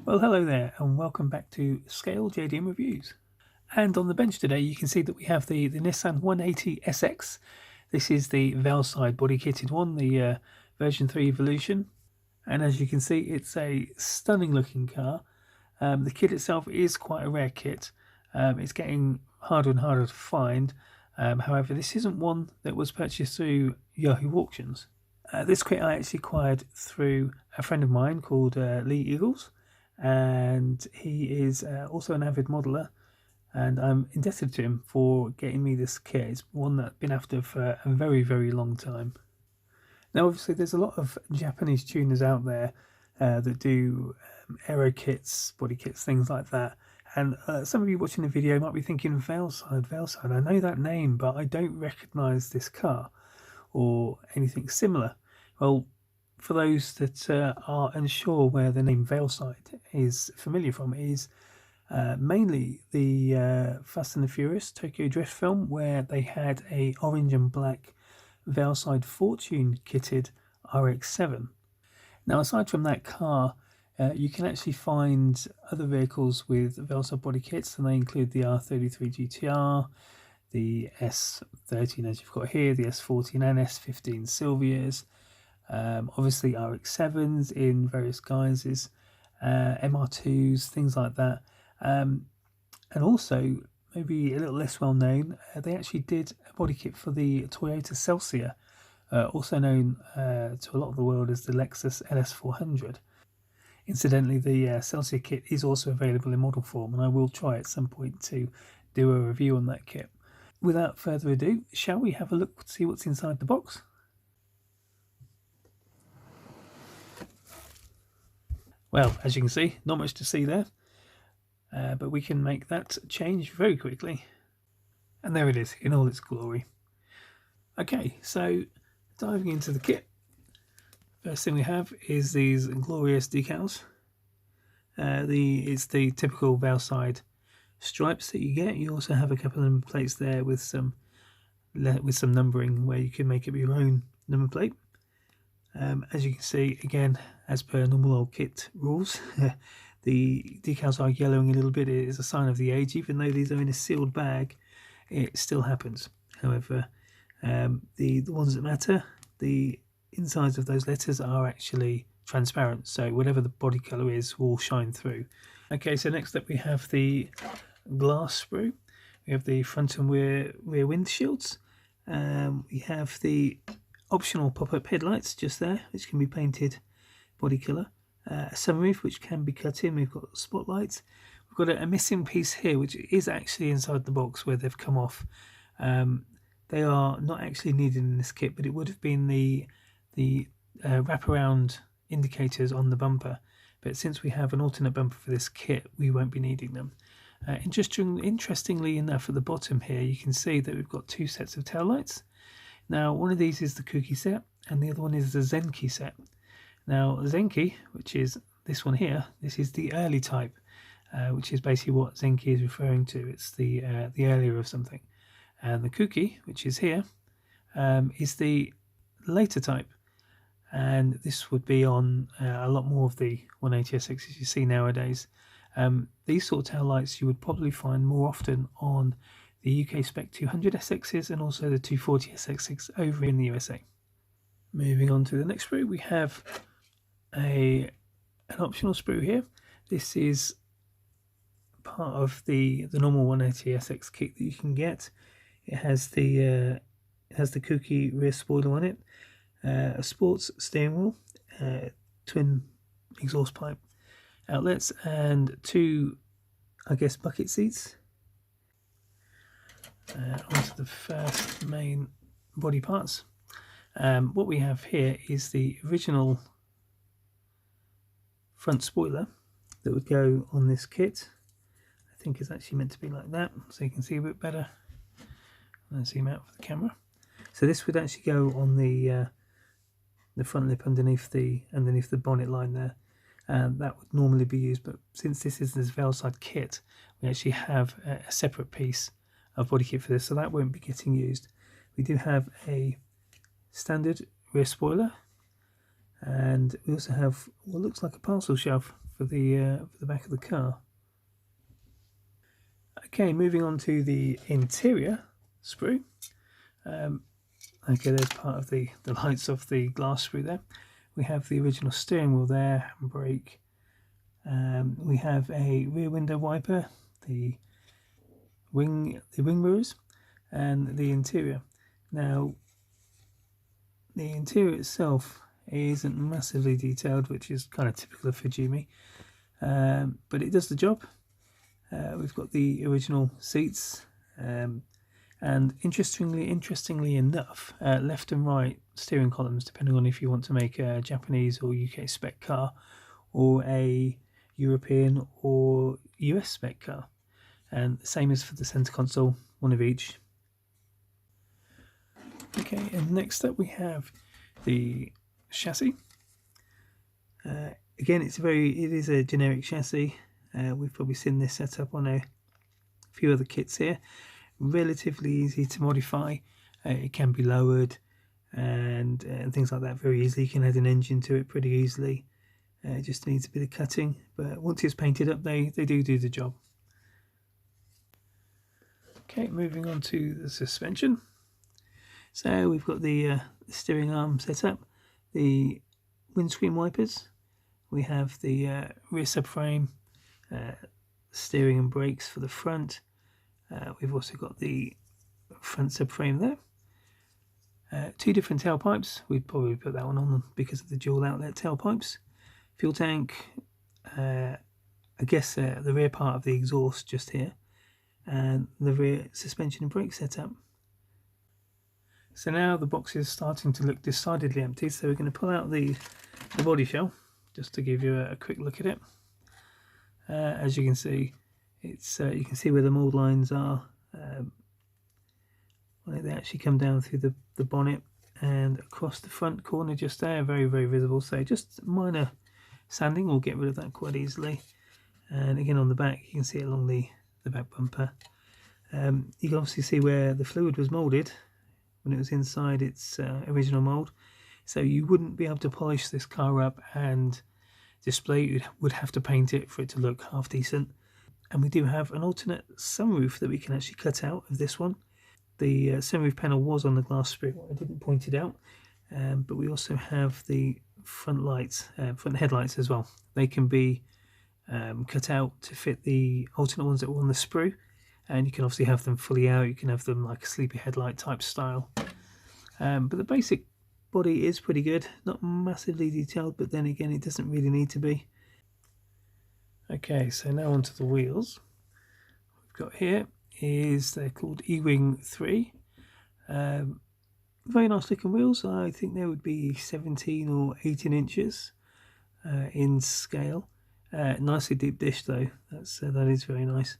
Well, hello there and welcome back to Scale JDM Reviews. And on the bench today you can see that we have the Nissan 180 SX. This is the Veilside body kitted one, the version 3 Evolution. And as you can see, it's a stunning looking car. The kit itself is quite a rare kit. It's getting harder and harder to find. However, this isn't one that was purchased through Yahoo Auctions. This kit I actually acquired through a friend of mine called Lee Eagles. And he is also an avid modeler, and I'm indebted to him for getting me this kit. It's one that I've been after for a very, very long time. Now, obviously, there's a lot of Japanese tuners out there that do aero kits, body kits, things like that. And some of you watching the video might be thinking, Veilside, I know that name, but I don't recognise this car or anything similar. Well, for those that are unsure where the name Veilside is familiar from, is mainly the Fast and the Furious Tokyo Drift film, where they had a orange and black Veilside Fortune kitted RX-7. Now, aside from that car, you can actually find other vehicles with Veilside body kits, and they include the R33 GTR, the S13 as you've got here, the S14 and S15 Silvias, obviously RX-7s in various guises, MR2s, things like that. And also, maybe a little less well known, they actually did a body kit for the Toyota Celsior, also known to a lot of the world as the Lexus LS400. Incidentally, the Celsior kit is also available in model form, and I will try at some point to do a review on that kit. Without further ado, shall we have a look to see what's inside the box? Well, as you can see, not much to see there, but we can make that change very quickly. And there it is in all its glory. Okay, so diving into the kit, first thing we have is these Inglorious Decals. It's the typical Veilside stripes that you get. You also have a couple of number plates there with some numbering where you can make up your own number plate. As you can see, again, as per normal old kit rules, the decals are yellowing a little bit. It is a sign of the age. Even though these are in a sealed bag, it still happens. However, the ones that matter, the insides of those letters are actually transparent, so whatever the body colour is will shine through. Okay, so next up we have the glass sprue. We have the front and rear windshields. We have the optional pop-up headlights just there, which can be painted body colour. A sunroof which can be cut in. We've got spotlights. We've got a missing piece here, which is actually inside the box where they've come off. They are not actually needed in this kit, but it would have been the wraparound indicators on the bumper. But since we have an alternate bumper for this kit, we won't be needing them. Interestingly enough, at the bottom here, you can see that we've got two sets of taillights. Now, one of these is the Kuki set, and the other one is the Zenki set. Now, Zenki, which is this one here, this is the early type, which is basically what Zenki is referring to. It's the earlier of something. And the Kuki, which is here, is the later type. And this would be on a lot more of the 180 SXs you see nowadays. These sort of tail lights you would probably find more often on the UK spec 200 SXs and also the 240 SXs over in the USA. Moving on to the next sprue, we have an optional sprue here. This is part of the normal 180 SX kit that you can get. It has the Kuki rear spoiler on it, a sports steering wheel, twin exhaust pipe outlets, and two, I guess, bucket seats. Onto the first main body parts. What we have here is the original front spoiler that would go on this kit. I think it's actually meant to be like that, so you can see a bit better. Let's zoom out for the camera. So this would actually go on the front lip underneath the bonnet line there, and that would normally be used. But since this is this Veilside kit, we actually have a separate piece of body kit for this, so that won't be getting used. We do have a standard rear spoiler, and we also have what looks like a parcel shelf for the back of the car. Okay, moving on to the interior sprue. Okay, there's part of the lights of the glass sprue there. We have the original steering wheel there, handbrake. We have a rear window wiper, the wing mirrors, and the interior. Now, the interior itself isn't massively detailed, which is kind of typical of Fujimi, but it does the job. We've got the original seats, and interestingly enough, left and right steering columns, depending on if you want to make a Japanese or UK spec car, or a European or US spec car. And the same as for the center console, one of each. Okay, and next up we have the chassis. Again, it is a generic chassis. We've probably seen this set up on a few other kits here. Relatively easy to modify. It can be lowered and things like that very easily. You can add an engine to it pretty easily. It just needs a bit of cutting, but once it's painted up, they do the job. Okay, moving on to the suspension. So we've got the steering arm set up, the windscreen wipers, we have the rear subframe, steering and brakes for the front. We've also got the front subframe there. Two different tailpipes. We'd probably put that one on because of the dual outlet tailpipes. Fuel tank, I guess the rear part of the exhaust just here, and the rear suspension and brake setup. So now the box is starting to look decidedly empty, so we're going to pull out the body shell just to give you a quick look at it. As you can see, it's you can see where the mould lines are. They actually come down through the bonnet and across the front corner just there, very visible. So just minor sanding will get rid of that quite easily. And again on the back, you can see it along the back bumper. You can obviously see where the fluid was moulded when it was inside its original mould. So you wouldn't be able to polish this car up and display it. You would have to paint it for it to look half decent. And we do have an alternate sunroof that we can actually cut out of this one. The sunroof panel was on the glass sprue. I didn't point it out, but we also have the front lights, front headlights as well. They can be cut out to fit the alternate ones that were on the sprue, and you can obviously have them fully out. You can have them like a sleepy headlight type style. But the basic body is pretty good, not massively detailed, but then again it doesn't really need to be. Okay, so now onto the wheels. What we've got here is they're called Ver.3. Very nice looking wheels. I think they would be 17 or 18 inches in scale. Nicely deep dish though. That is very nice.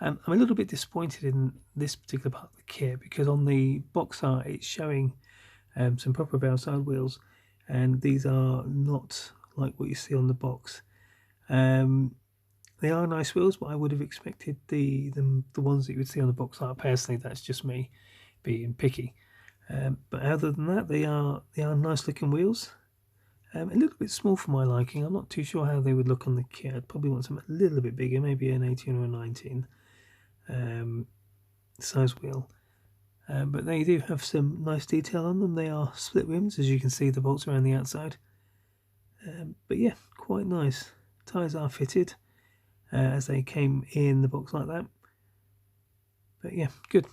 I'm a little bit disappointed in this particular part of the kit because on the box art it's showing some proper Veilside wheels, and these are not like what you see on the box. They are nice wheels, but I would have expected the ones that you would see on the box art. Personally, that's just me being picky. But other than that, they are nice looking wheels. A little bit small for my liking. I'm not too sure how they would look on the kit. I'd probably want something a little bit bigger, maybe an 18 or a 19 size wheel. But they do have some nice detail on them. They are split rims, as you can see the bolts around the outside. But yeah, quite nice. Tyres are fitted as they came in the box like that. But yeah, good.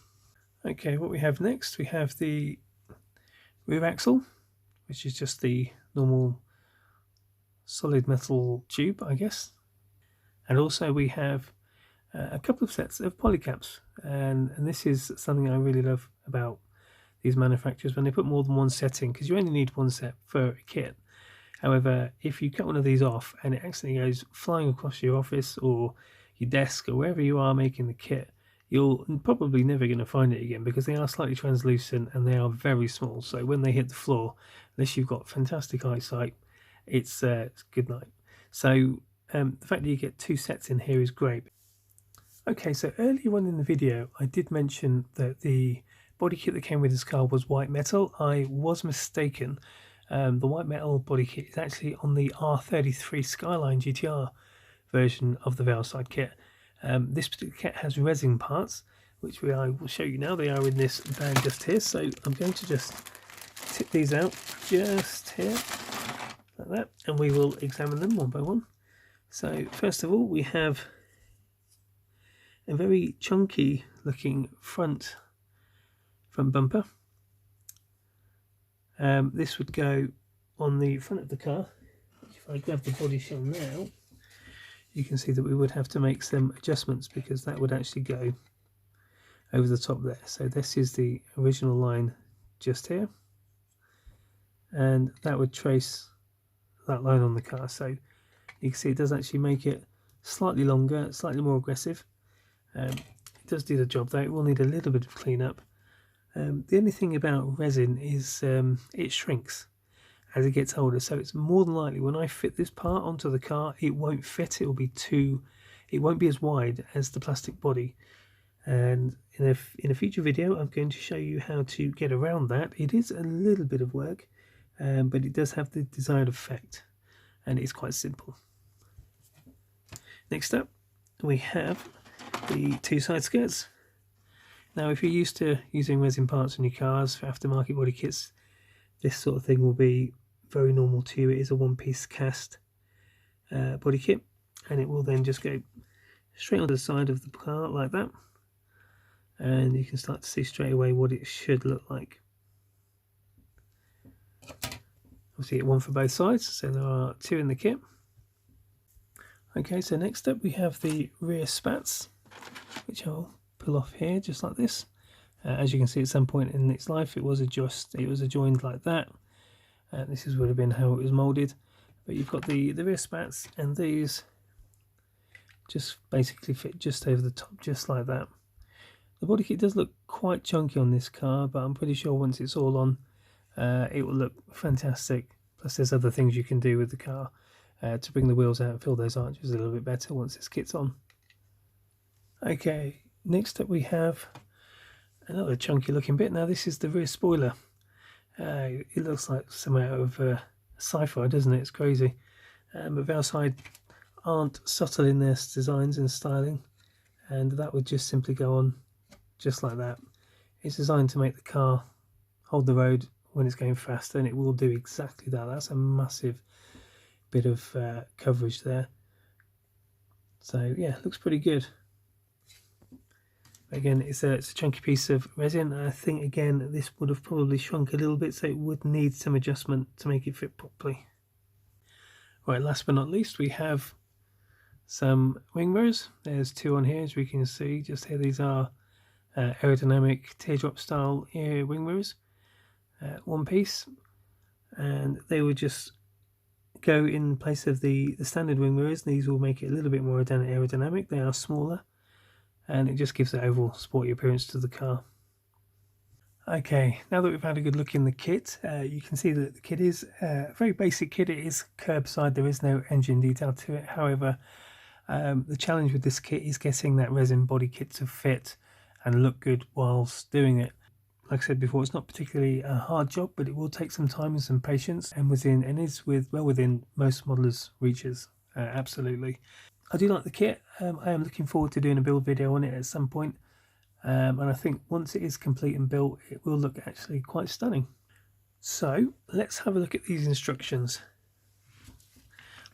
Okay, what we have next, we have the rear axle, which is just the normal solid metal tube, I guess. And also we have a couple of sets of polycaps, and this is something I really love about these manufacturers when they put more than one set in, because you only need one set for a kit. However, if you cut one of these off and it accidentally goes flying across your office or your desk or wherever you are making the kit, you're probably never going to find it again because they are slightly translucent and they are very small. So when they hit the floor, unless you've got fantastic eyesight, it's good night. So the fact that you get two sets in here is great. Okay, so earlier on in the video, I did mention that the body kit that came with this car was white metal. I was mistaken. The white metal body kit is actually on the R33 Skyline GTR version of the Veilside kit. This particular kit has resin parts, which I will show you now. They are in this bag just here, so I'm going to just tip these out just here, like that, and we will examine them one by one. So first of all, we have a very chunky looking front bumper. This would go on the front of the car. If I grab the body shell now, you can see that we would have to make some adjustments because that would actually go over the top there. So this is the original line just here, and that would trace that line on the car. So you can see it does actually make it slightly longer, slightly more aggressive. It does do the job though. It will need a little bit of cleanup. The only thing about resin is it shrinks as it gets older, so it's more than likely when I fit this part onto the car, it won't fit. It won't be as wide as the plastic body. And in a future video, I'm going to show you how to get around that. It is a little bit of work, but it does have the desired effect, and it's quite simple. Next up, we have the two side skirts. Now, if you're used to using resin parts in your cars for aftermarket body kits, this sort of thing will be very normal to you. It is a one-piece cast body kit, and it will then just go straight onto the side of the car like that, and you can start to see straight away what it should look like. Obviously, get one for both sides, so there are two in the kit. Okay, so next up we have the rear spats, which I'll pull off here just like this. As you can see, at some point in its life it was adjoined like that. This would have been how it was moulded, but you've got the rear spats, and these just basically fit just over the top, just like that. The body kit does look quite chunky on this car, but I'm pretty sure once it's all on, it will look fantastic. Plus there's other things you can do with the car to bring the wheels out and fill those arches a little bit better once this kit's on. Okay, next up we have another chunky looking bit. Now this is the rear spoiler. It looks like some out of sci-fi, doesn't it? It's crazy. But Veilside aren't subtle in their designs and styling, and that would just simply go on just like that. It's designed to make the car hold the road when it's going faster, and it will do exactly that. That's a massive bit of coverage there. So yeah, looks pretty good. Again, it's a chunky piece of resin. I think again this would have probably shrunk a little bit, so it would need some adjustment to make it fit properly. Right, last but not least, we have some wing mirrors. There's two on here, as we can see just here. These are aerodynamic teardrop style wing mirrors, one piece, and they would just go in place of the standard wing mirrors. These will make it a little bit more aerodynamic. They are smaller, and it just gives the overall sporty appearance to the car. Okay, now that we've had a good look in the kit, you can see that the kit is a very basic kit. It is curbside, there is no engine detail to it. However, the challenge with this kit is getting that resin body kit to fit and look good whilst doing it. Like I said before, it's not particularly a hard job, but it will take some time and some patience, and is well within most modelers' reaches. Absolutely. I do like the kit. I am looking forward to doing a build video on it at some point, and I think once it is complete and built, it will look actually quite stunning. So let's have a look at these instructions.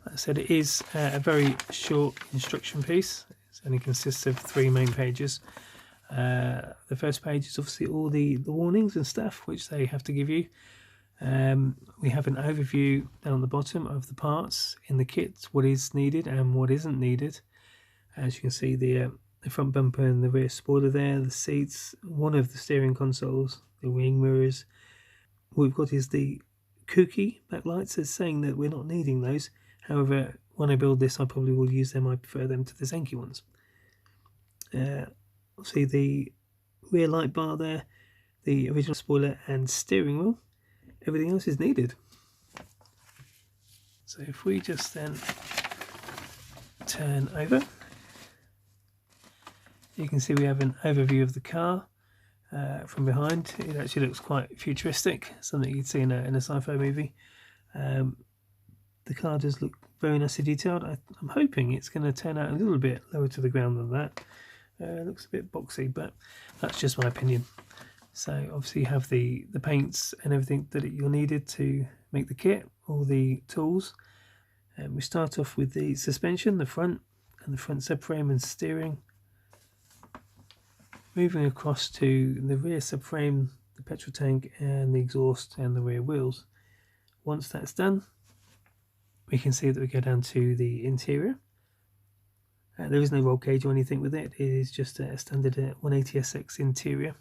Like I said, it is a very short instruction piece. It only consists of 3 main pages. The first page is obviously all the warnings and stuff which they have to give you. We have an overview down the bottom of the parts in the kit, what is needed and what isn't needed. As you can see, the front bumper and the rear spoiler there, the seats, one of the steering consoles, the wing mirrors. What we've got is the kooky backlights. It's saying that we're not needing those. However, when I build this, I probably will use them. I prefer them to the Zenki ones. See the rear light bar there, the original spoiler and steering wheel. Everything else is needed. So if we just then turn over, you can see we have an overview of the car. from behind. It actually looks quite futuristic, something you'd see in a sci-fi movie. The car does look very nicely detailed. I'm hoping it's going to turn out a little bit lower to the ground than that. It looks a bit boxy, but that's just my opinion. So obviously you have the paints and everything that you'll needed to make the kit, all the tools. We start off with the suspension, the front and the front subframe and steering. Moving across to the rear subframe, the petrol tank and the exhaust and the rear wheels. Once that's done, we can see that we go down to the interior. There is no roll cage or anything with it. It is just a standard 180SX interior.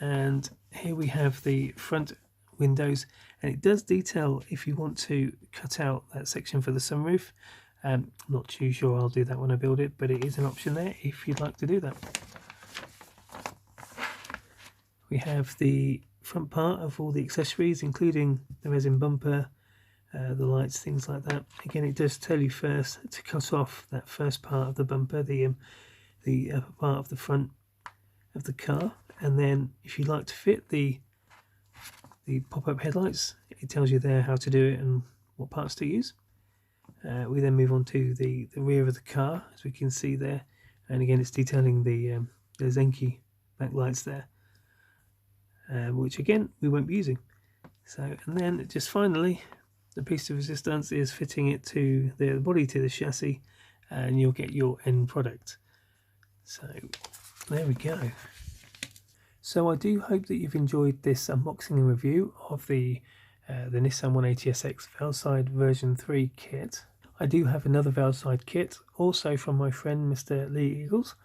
And here we have the front windows, and it does detail if you want to cut out that section for the sunroof. I'm not too sure I'll do that when I build it, but it is an option there if you'd like to do that. We have the front part of all the accessories, including the resin bumper, the lights, things like that. Again, it does tell you first to cut off that first part of the bumper, the upper part of the front of the car, and then if you'd like to fit the pop-up headlights, it tells you there how to do it and what parts to use. We then move on to the rear of the car, as we can see there, and again it's detailing the Zenki backlights there, which again we won't be using. So, and then just finally, the piece of resistance is fitting it to the body to the chassis, and you'll get your end product. So there we go. So I do hope that you've enjoyed this unboxing and review of the Nissan 180SX Veilside version 3 kit. I do have another Veilside kit, also from my friend Mr. Lee Eagles.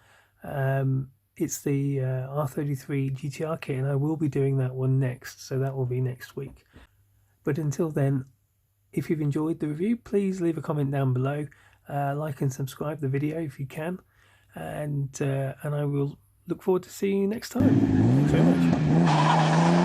It's the R33 GTR kit, and I will be doing that one next, so that will be next week. But until then, if you've enjoyed the review, please leave a comment down below, like and subscribe the video if you can, and I will look forward to seeing you next time. Thanks very much.